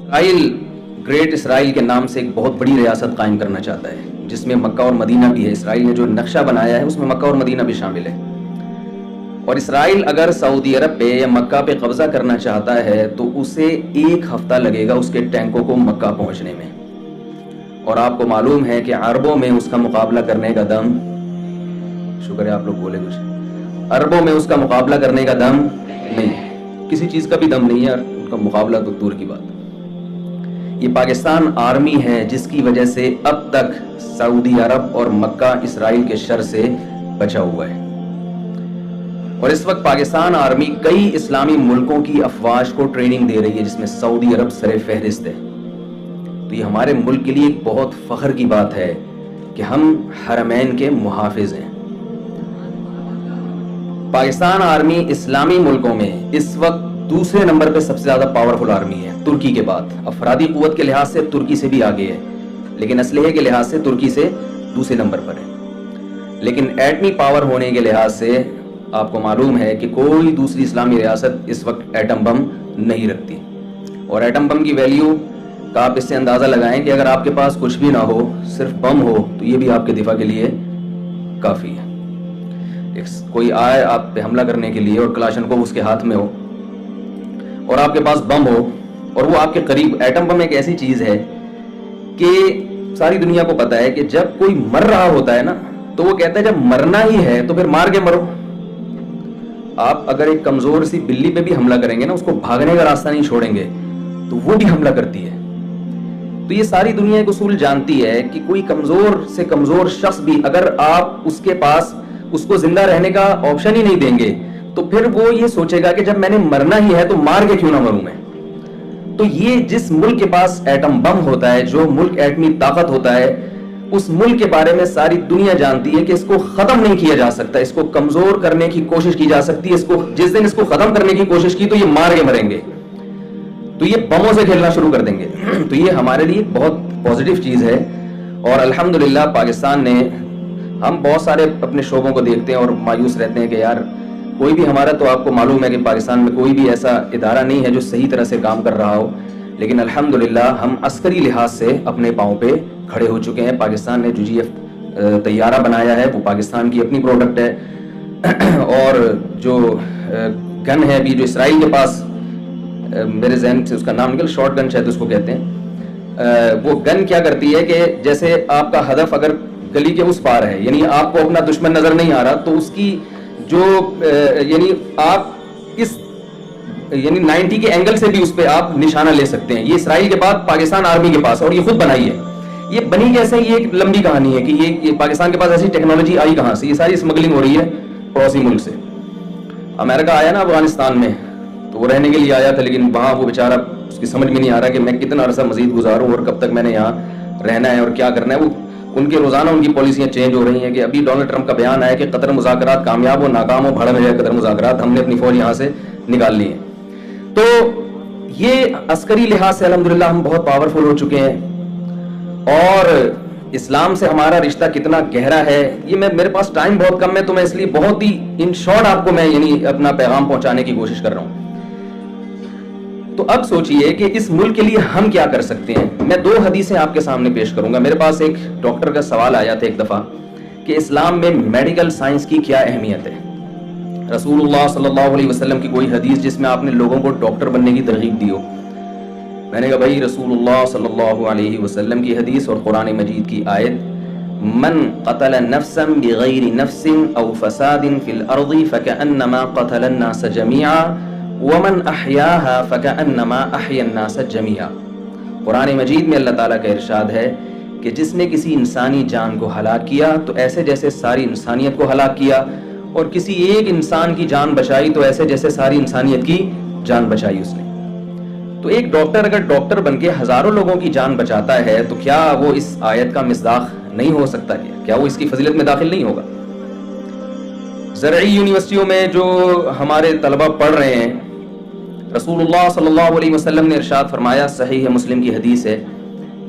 اسرائیل great اسرائیل کے نام سے ایک بہت بڑی ریاست قائم کرنا چاہتا ہے جس میں مکہ اور مدینہ بھی ہے. اسرائیل نے جو نقشہ بنایا ہے اس میں مکہ اور مدینہ بھی شامل ہے. اور اسرائیل اگر سعودی عرب پہ یا مکہ پہ قبضہ کرنا چاہتا ہے تو اسے 1 ہفتہ لگے گا اس کے ٹینکوں کو مکہ پہنچنے میں. اور آپ کو معلوم ہے کہ عربوں میں اس کا مقابلہ کرنے کا دم، شکر ہے آپ لوگ بولے کچھ، عربوں میں اس کا مقابلہ کرنے کا دم نہیں، کسی چیز کا بھی دم نہیں ہے، ان کا مقابلہ تو دور کی بات. یہ پاکستان آرمی ہے جس کی وجہ سے اب تک سعودی عرب اور مکہ اسرائیل کے شر سے بچا ہوا ہے. اور اس وقت پاکستان آرمی کئی اسلامی ملکوں کی افواج کو ٹریننگ دے رہی ہے جس میں سعودی عرب سر فہرست ہے. تو یہ ہمارے ملک کے لیے ایک بہت فخر کی بات ہے کہ ہم حرمین کے محافظ ہیں. پاکستان آرمی اسلامی ملکوں میں اس وقت دوسرے نمبر پہ سب سے زیادہ پاورفل آرمی ہے ترکی کے بعد. افرادی قوت کے لحاظ سے ترکی سے بھی آگے ہے، لیکن اسلحے کے لحاظ سے ترکی سے دوسرے نمبر پر ہے. لیکن ایٹمی پاور ہونے کے لحاظ سے آپ کو معلوم ہے کہ کوئی دوسری اسلامی ریاست اس وقت ایٹم بم نہیں رکھتی. اور ایٹم بم کی ویلیو کا آپ اس سے اندازہ لگائیں کہ اگر آپ کے پاس کچھ بھی نہ ہو، صرف بم ہو، تو یہ بھی آپ کے دفاع کے لیے کافی ہے. کوئی آئے آپ پہ حملہ کرنے کے لیے اور کلاشنکوف اس کے ہاتھ میں ہو اور آپ کے پاس بم ہو اور وہ آپ کے قریب، ایٹم بم ایک ایسی چیز ہے کہ ساری دنیا کو پتا ہے کہ جب کوئی مر رہا ہوتا ہے نا تو وہ کہتا ہے جب مرنا ہی ہے تو پھر مار کے مرو. آپ اگر ایک کمزور سی بلی پہ بھی حملہ کریں گے نا، اس کو بھاگنے کا راستہ نہیں چھوڑیں گے تو وہ بھی حملہ کرتی ہے. تو یہ ساری دنیا ایک اصول جانتی ہے کہ کوئی کمزور سے کمزور شخص بھی اگر آپ اس کے پاس اس کو زندہ رہنے کا آپشن ہی نہیں دیں گے تو پھر وہ یہ سوچے گا کہ جب میں نے مرنا ہی ہے تو مار کے کیوں نہ مروں میں. تو یہ جس ملک کے پاس ایٹم بم ہوتا ہے، جو ملک ایٹمی طاقت ہوتا ہے، اس ملک کے بارے میں ساری دنیا جانتی ہے کہ اس کو ختم نہیں کیا جا سکتا، اس کو کمزور کرنے کی کوشش کی جا سکتی ہے. اس کو جس دن اس کو ختم کرنے کی کوشش کی تو یہ مار کے مریں گے، تو یہ بموں سے کھیلنا شروع کر دیں گے. تو یہ ہمارے لیے بہت پازیٹیو چیز ہے. اور الحمدللہ پاکستان نے، ہم بہت سارے اپنے شعبوں کو دیکھتے ہیں اور مایوس رہتے ہیں کہ یار کوئی بھی ہمارا، تو آپ کو معلوم ہے کہ پاکستان میں کوئی بھی ایسا ادارہ نہیں ہے جو صحیح طرح سے کام کر رہا ہو، لیکن الحمدللہ ہم عسکری لحاظ سے اپنے پاؤں پہ کھڑے ہو چکے ہیں. پاکستان نے جو GF طیارہ بنایا ہے وہ پاکستان کی اپنی پروڈکٹ ہے. اور جو گن ہے ابھی جو اسرائیل کے پاس، میرے ذہن سے اس کا نام نکل، شارٹ گن شاید اس کو کہتے ہیں، وہ گن کیا کرتی ہے کہ جیسے آپ کا ہدف اگر گلی کے اس پار ہے، یعنی آپ کو اپنا دشمن نظر نہیں آ رہا، تو اس کی جو یعنی آپ اس یعنی 90 کے اینگل سے بھی اس پہ آپ نشانہ لے سکتے ہیں. یہ اسرائیل کے بعد پاکستان آرمی کے پاس، اور یہ خود بنائی ہے. یہ بنی کیسے؟ یہ ایک لمبی کہانی ہے کہ یہ پاکستان کے پاس ایسی ٹیکنالوجی آئی کہاں سے. یہ ساری اسمگلنگ ہو رہی ہے پڑوسی ملک سے. امریکہ آیا نا افغانستان میں تو وہ رہنے کے لیے آیا تھا، لیکن وہاں وہ بیچارہ، اس کی سمجھ میں نہیں آ رہا کہ میں کتنا عرصہ مزید گزاروں اور کب تک میں نے یہاں رہنا ہے اور کیا کرنا ہے. وہ ان کے روزانہ ان کی پالیسیاں چینج ہو رہی ہیں کہ ابھی ڈونلڈ ٹرمپ کا بیان آیا کہ قطر مذاکرات کامیاب ہو ناکام ہو، بھڑ میں جائے قطر مذاکرات، ہم نے اپنی فوج یہاں سے نکال لی ہے. تو یہ عسکری لحاظ سے الحمدللہ ہم بہت پاورفل ہو چکے ہیں. اور اسلام سے ہمارا رشتہ کتنا گہرا ہے، یہ میرے پاس ٹائم بہت کم ہے تو میں اس لیے بہت ہی ان شارٹ آپ کو میں یعنی اپنا پیغام پہنچانے کی کوشش کر رہا ہوں. تو اب سوچئے کہ اس ملک کے لیے ہم کیا کر سکتے ہیں. میں 2 حدیثیں آپ کے سامنے پیش کروں گا. میرے پاس ایک ڈاکٹر کا سوال آیا تھا ایک دفعہ کہ اسلام میں میڈیکل سائنس کی کیا اہمیت ہے. رسول اللہ صلی اللہ علیہ وسلم کی کوئی حدیث جس میں آپ نے لوگوں کو ڈاکٹر بننے کی ترغیب دی ہو. میں نے کہا بھائی رسول اللہ صلی اللہ علیہ وسلم کی حدیث اور قرآن مجید کی آیت، من قتل نفسا بغیر نفس او فساد فی الارض فکأنما قتل الناس جميعا ومن احیاها فکأنما احیا الناس جميعا. قرآن مجید میں اللہ تعالیٰ کا ارشاد ہے کہ جس نے کسی انسانی جان کو ہلاک کیا تو ایسے جیسے ساری انسانیت کو ہلاک کیا، اور کسی ایک انسان کی جان بچائی تو ایسے جیسے ساری انسانیت کی جان بچائی اس نے. تو ایک ڈاکٹر اگر ڈاکٹر بن کے ہزاروں لوگوں کی جان بچاتا ہے تو کیا وہ اس آیت کا مصداق نہیں ہو سکتا؟ کیا وہ اس کی فضیلت میں داخل نہیں ہوگا؟ زرعی یونیورسٹیوں میں جو ہمارے طلبہ پڑھ رہے ہیں، رسول اللہ صلی اللہ علیہ وسلم نے ارشاد فرمایا، صحیح مسلم کی حدیث ہے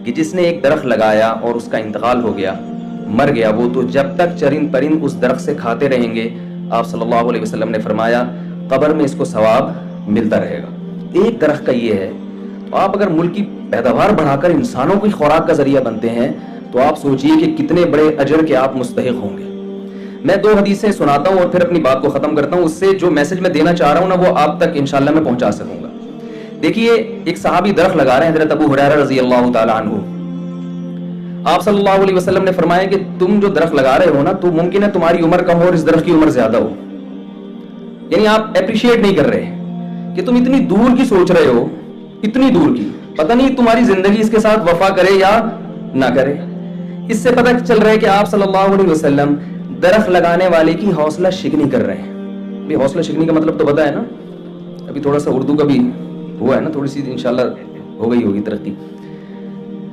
کہ جس نے ایک درخت لگایا اور اس کا انتقال ہو گیا، مر گیا وہ، تو جب تک چرند پرند اس درخت سے کھاتے رہیں گے، آپ صلی اللہ علیہ وسلم نے فرمایا قبر میں اس کو ثواب ملتا رہے گا. ایک درخت کا یہ ہے. تو آپ اگر ملک کی پیداوار بڑھا کر انسانوں کی خوراک کا ذریعہ بنتے ہیں تو آپ سوچئے کہ کتنے بڑے اجر کے آپ مستحق ہوں گے. میں 2 حدیثیں سناتا ہوں اور پھر اپنی بات کو ختم کرتا ہوں. اس سے جو میسج میں دینا چاہ رہا ہوں نا وہ آپ تک انشاءاللہ میں پہنچا سکوں گا. دیکھیے ایک صحابی درخت لگا رہے ہیں, حضرت ابو ہریرہ رضی اللہ تعالی عنہ. آپ صلی اللہ علیہ وسلم نے فرمایا کہ تم جو درخت لگا رہے ہو نا تو ممکن ہے تمہاری عمر کم ہو اور اس درخت کی عمر زیادہ ہو. یعنی آپ اپریشیٹ نہیں کر رہے کہ تم اتنی دور کی سوچ رہے ہو, اتنی دور کی, پتہ نہیں تمہاری زندگی اس کے ساتھ وفا کرے یا نہ کرے. اس سے پتہ چل رہا ہے کہ آپ صلی اللہ علیہ وسلم درخت لگانے والے کی حوصلہ شکنی کر رہے ہیں. بھی حوصلہ شکنی کا مطلب تو پتہ ہے نا, ابھی تھوڑا سا اردو کا بھی ہوا ہے نا, تھوڑی سی انشاءاللہ ہو گئی ہوگی ترقی.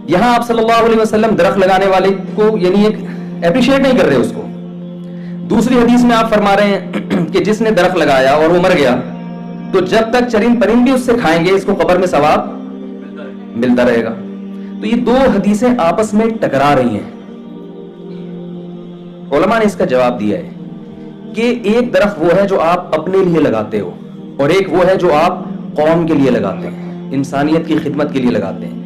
یہاں آپ صلی اللہ علیہ وسلم درخت لگانے والے کو یعنی ایک اپریشیٹ نہیں کر رہے اس کو. دوسری حدیث میں آپ فرما رہے ہیں کہ جس نے درخت لگایا اور وہ مر گیا تو جب تک چرند پرند بھی اس سے کھائیں گے اس کو قبر میں ثواب ملتا رہے گا. تو یہ 2 حدیثیں آپس میں ٹکرا رہی ہیں. علماء نے اس کا جواب دیا ہے کہ ایک درخت وہ ہے جو آپ اپنے لیے لگاتے ہو اور ایک وہ ہے جو آپ قوم کے لیے لگاتے ہیں, انسانیت کی خدمت کے لیے لگاتے ہیں.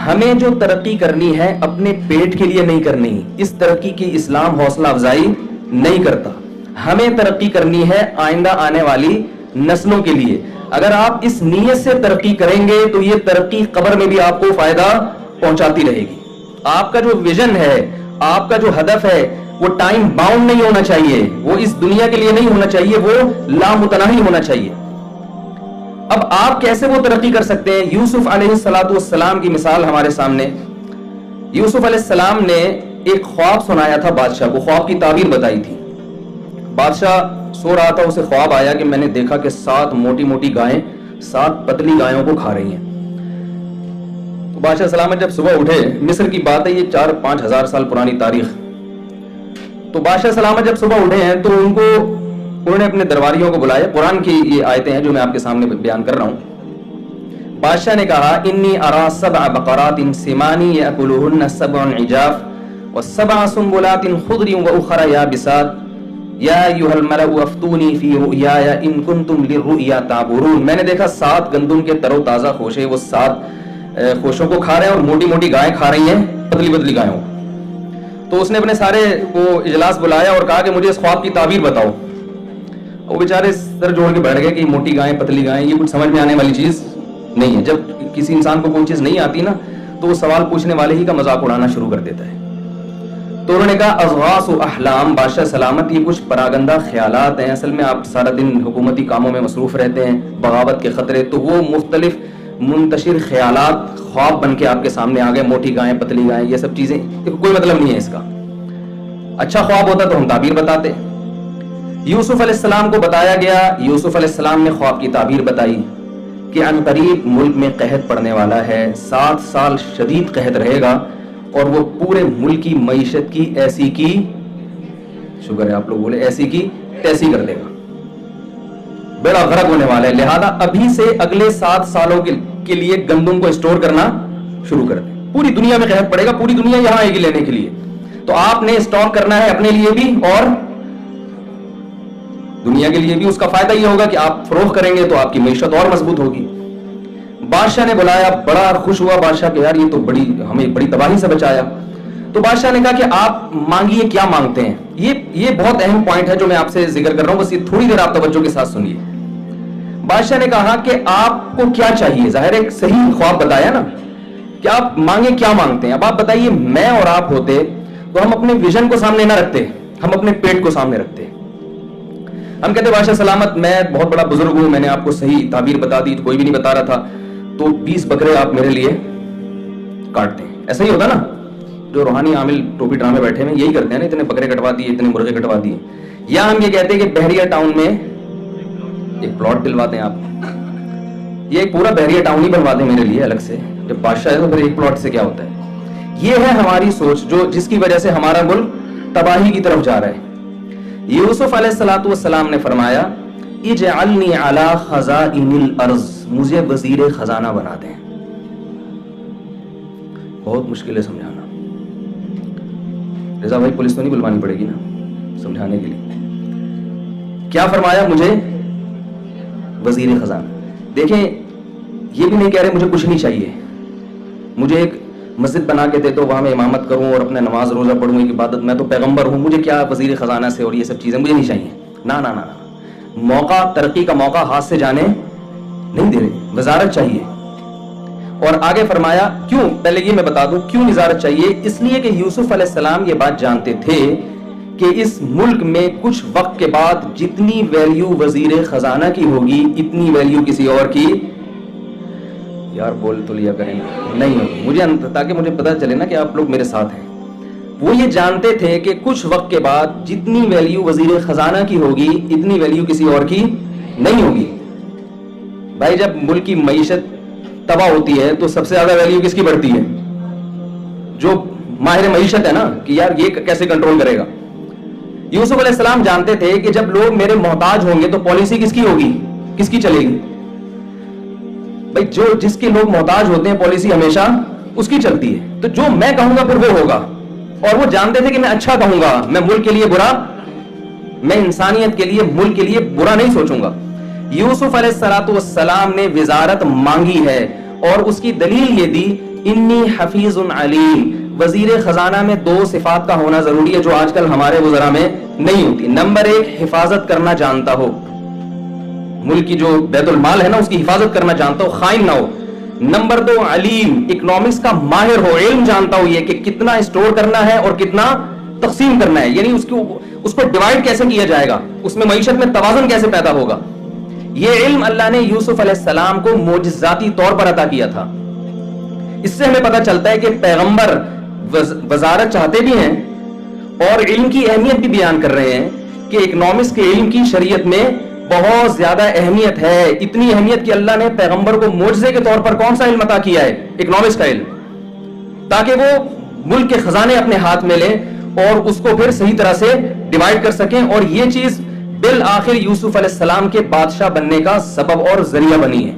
ہمیں جو ترقی کرنی ہے اپنے پیٹ کے لیے نہیں کرنی. اس ترقی کی اسلام حوصلہ افزائی نہیں کرتا. ہمیں ترقی کرنی ہے آئندہ آنے والی نسلوں کے لیے. اگر آپ اس نیت سے ترقی کریں گے تو یہ ترقی قبر میں بھی آپ کو فائدہ پہنچاتی رہے گی. آپ کا جو ویژن ہے, آپ کا جو ہدف ہے وہ ٹائم باؤنڈ نہیں ہونا چاہیے, وہ اس دنیا کے لیے نہیں ہونا چاہیے, وہ لامتناہی ہونا چاہیے. اب آپ کیسے وہ ترقی کر سکتے ہیں؟ یوسف علیہ السلام کی مثال ہمارے سامنے. یوسف علیہ السلام نے ایک خواب سنایا تھا بادشاہ کو, خواب کی تعبیر بتائی تھی. بادشاہ سو رہا تھا, اسے خواب آیا کہ میں نے دیکھا کہ 7 موٹی موٹی گائیں 7 پتلی گایوں کو کھا رہی ہیں. تو بادشاہ سلامت جب صبح اٹھے, مصر کی بات ہے یہ 4-5 ہزار سال پرانی تاریخ. تو بادشاہ سلامت جب صبح اٹھے ہیں تو انہوں نے اپنے درباریوں کو بلایا. قرآن کی یہ آیتیں ہیں جو میں آپ کے سامنے بیان کر رہا ہوں. بادشاہ نے کہا انی ارا 7 بقرات سمان یاکلہن 7 عجاف و7 سنبلات خضر واخر یابسات یا ایھا الملأ افتونی فی رؤیایا ان کنتم للرؤیا تعبرون. میں نے دیکھا 7 گندم کے تر و تازہ خوشے وہ 7 خوشوں کو کھا رہے ہیں اور موٹی موٹی گائیں کھا رہی ہیں پتلی پتلی گایوں. تو اس نے اپنے سارے کو اجلاس بلایا اور کہا کہ مجھے اس خواب کی تعبیر بتاؤ. وہ بیچارے سر جوڑ کے بیٹھ گئے کہ موٹی گائیں پتلی گائیں یہ کچھ سمجھ میں آنے والی چیز نہیں ہے. جب کسی انسان کو کوئی چیز نہیں آتی نا تو وہ سوال پوچھنے والے ہی کا مذاق اڑانا شروع کر دیتا ہے. تو انہوں نے کہا اضغاث و احلام. بادشاہ سلامت یہ کچھ پراگندہ خیالات ہیں, اصل میں آپ سارا دن حکومتی کاموں میں مصروف رہتے ہیں, بغاوت کے خطرے, تو وہ مختلف منتشر خیالات خواب بن کے آپ کے سامنے آ گئے. موٹی گائیں پتلی گائیں یہ سب چیزیں کوئی مطلب نہیں ہے اس کا. اچھا خواب ہوتا تو ہم تعبیر بتاتے. یوسف علیہ السلام کو بتایا گیا, یوسف علیہ السلام نے خواب کی تعبیر بتائی کہ ان قریب ملک میں قحط پڑنے والا ہے, 7 سال شدید قحط رہے گا اور وہ پورے ملک کی معیشت کی ایسی کی, شکر ہے آپ لوگ بولے, ایسی کی تیسی کر دے گا, بیڑا غرق ہونے والا ہے. لہذا ابھی سے اگلے 7 سالوں کے لیے گندم کو اسٹور کرنا شروع کر دیں. پوری دنیا میں قحط پڑے گا, پوری دنیا یہاں آئے گی لینے کے لیے, تو آپ نے اسٹاک کرنا ہے اپنے لیے بھی اور دنیا کے لیے بھی. اس کا فائدہ یہ ہوگا کہ آپ فروخت کریں گے تو آپ کی معیشت اور مضبوط ہوگی. بادشاہ نے بلایا, بڑا خوش ہوا بادشاہ کہ یار یہ تو ہمیں بڑی تباہی سے بچایا. تو بادشاہ نے کہا کہ آپ مانگیے کیا مانگتے ہیں. یہ بہت اہم پوائنٹ ہے جو میں آپ سے ذکر کر رہا ہوں, بس یہ تھوڑی دیر آپ توجہ کے ساتھ سنیے. بادشاہ نے کہا کہ آپ کو کیا چاہیے, ظاہر ایک صحیح خواب بتایا نا کہ آپ مانگیں کیا مانگتے ہیں. اب آپ بتائیے میں اور آپ ہوتے تو ہم اپنے ویژن کو سامنے نہ رکھتے, ہم اپنے پیٹ کو سامنے رکھتے. ہم کہتے بادشاہ سلامت میں بہت بڑا بزرگ ہوں, میں نے آپ کو صحیح تعبیر بتا دی, تو کوئی بھی نہیں بتا رہا تھا, تو 20 بکرے آپ میرے لیے کاٹتے ہیں. ایسا ہی ہوتا نا, جو روحانی عامل ٹوپی ڈرامے بیٹھے ہیں یہی کرتے ہیں نا, اتنے بکرے کٹوا دیے, اتنے مرغے کٹوا دیے. یا ہم یہ کہتے ہیں کہ بحریہ ٹاؤن میں ایک پلاٹ دلواتے ہیں آپ, یہ ایک پورا بحریہ ٹاؤن ہی بنوا دیں میرے لیے الگ سے. جب بادشاہ ہے تو پھر ایک پلاٹ سے کیا ہوتا ہے. یہ ہے ہماری سوچ جس کی وجہ سے ہمارا ملک تباہی کی طرف جا رہا ہے. یوسف علیہ السلام نے فرمایا اجعلنی علی خزائن الارض, مجھے وزیر خزانہ بنا دیں. بہت مشکل ہے سمجھانا. رضا بھائی پولیس تو نہیں بلوانی پڑے گی نا سمجھانے کے لیے. کیا فرمایا, مجھے وزیر خزانہ. دیکھیں یہ بھی نہیں کہہ رہے مجھے کچھ نہیں چاہیے, مجھے ایک مسجد بنا کے دے دو, وہاں میں امامت کروں اور اپنے نماز روزہ پڑھوں, ایک عبادت, میں تو پیغمبر ہوں, مجھے کیا وزیر خزانہ سے اور یہ سب چیزیں مجھے نہیں چاہیے. نا نا نا, موقع, ترقی کا موقع ہاتھ سے جانے نہیں دے رہے, وزارت چاہیے. اور آگے فرمایا کیوں, پہلے یہ میں بتا دوں کیوں وزارت چاہیے. اس لیے کہ یوسف علیہ السلام یہ بات جانتے تھے کہ اس ملک میں کچھ وقت کے بعد جتنی ویلیو وزیر خزانہ کی ہوگی اتنی ویلیو کسی اور کی, یار بول تو لیا کریں, نہیں ہوگی. مجھے تاکہ مجھے پتہ چلے نا کہ آپ لوگ میرے ساتھ ہیں. وہ یہ جانتے تھے کہ کچھ وقت کے بعد جتنی ویلیو وزیر خزانہ کی ہوگی اتنی ویلیو کسی اور کی نہیں ہوگی. بھائی جب ملک کی معیشت تباہ ہوتی ہے تو سب سے زیادہ ویلیو کس کی بڑھتی ہے؟ جو ماہر معیشت ہے نا, کہ یار یہ کیسے کنٹرول کرے گا. یوسف علیہ السلام جانتے تھے کہ جب لوگ میرے محتاج ہوں گے تو پالیسی کس کی ہوگی, کس کی چلے گی؟ بھائی جو جس کے لوگ محتاج ہوتے ہیں پالیسی ہمیشہ اس کی چلتی ہے. تو جو میں کہوں گا پھر وہ ہوگا. اور وہ جانتے تھے کہ میں اچھا کہوں گا, میں ملک کے لیے برا, میں انسانیت کے لیے, ملک کے لیے برا نہیں سوچوں گا. یوسف علیہ السلام نے وزارت مانگی ہے اور اس کی دلیل یہ دی, انی حفیظ علیم. وزیر خزانہ میں دو صفات کا ہونا ضروری ہے جو آج کل ہمارے وزراء میں نہیں ہوتی. نمبر ایک, حفاظت کرنا جانتا ہو, ملک کی جو بیت المال ہے نا اس کی حفاظت کرنا جانتا ہو, خائن نہ ہو. نمبر دو, علیم, اکنامکس کا ماہر ہو, علم جانتا ہو یہ کہ کتنا اسٹور کرنا ہے اور کتنا تقسیم کرنا ہے, یعنی اس کو ڈیوائڈ کیسے کیا جائے گا, اس میں معیشت میں توازن کیسے پیدا ہوگا. یہ علم اللہ نے یوسف علیہ السلام کو معجزاتی طور پر عطا کیا تھا. اس سے ہمیں پتہ چلتا ہے کہ پیغمبر وزارت چاہتے بھی ہیں اور علم کی اہمیت بھی بیان کر رہے ہیں کہ اکنامکس کے علم کی شریعت میں بہت زیادہ اہمیت ہے. اتنی اہمیت کہ اللہ نے پیغمبر کو معجزے کے طور پر کون سا علم عطا کیا ہے؟ اکنامکس کا علم, تاکہ وہ ملک کے خزانے اپنے ہاتھ میں لیں اور اس کو پھر صحیح طرح سے ڈیوائڈ کر سکیں. اور یہ چیز بالآخر یوسف علیہ السلام کے بادشاہ بننے کا سبب اور ذریعہ بنی ہے.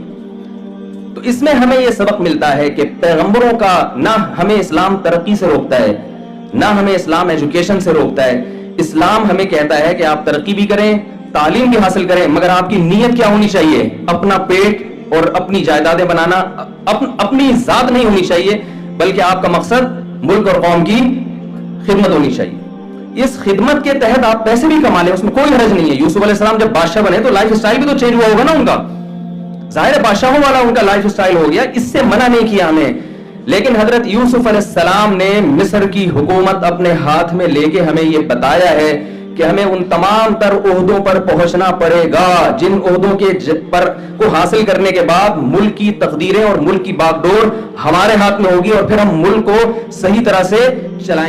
تو اس میں ہمیں یہ سبق ملتا ہے کہ پیغمبروں کا نہ ہمیں اسلام ترقی سے روکتا ہے, نہ ہمیں اسلام ایجوکیشن سے روکتا ہے. اسلام ہمیں کہتا ہے کہ آپ ترقی بھی کریں, تعلیم بھی حاصل کریں, مگر آپ کی نیت کیا ہونی چاہیے؟ اپنا پیٹ اور اپنی جائیدادیں بنانا, اپنی ذات نہیں ہونی چاہیے, بلکہ آپ کا مقصد ملک اور قوم کی خدمت ہونی چاہیے. اس خدمت کے تحت آپ پیسے بھی کما لیں, اس میں کوئی حرج نہیں ہے. یوسف علیہ السلام جب بادشاہ بنے تو لائف اسٹائل بھی تو چینج ہوا ہوگا نا ان کا, ظاہر ہے بادشاہوں والا ان کا لائف اسٹائل ہو گیا, اس سے منع نہیں کیا ہمیں. لیکن حضرت یوسف علیہ السلام نے مصر کی حکومت اپنے ہاتھ میں لے کے ہمیں یہ بتایا ہے کہ ہمیں ان تمام تر عہدوں پر پہنچنا پڑے گا جن عہدوں کے پر کو حاصل کرنے کے بعد ملک کی تقدیریں اور ملک کی باغ ڈور ہمارے ہاتھ میں ہوگی, اور پھر ہم ملک کو صحیح طرح سے چلائیں.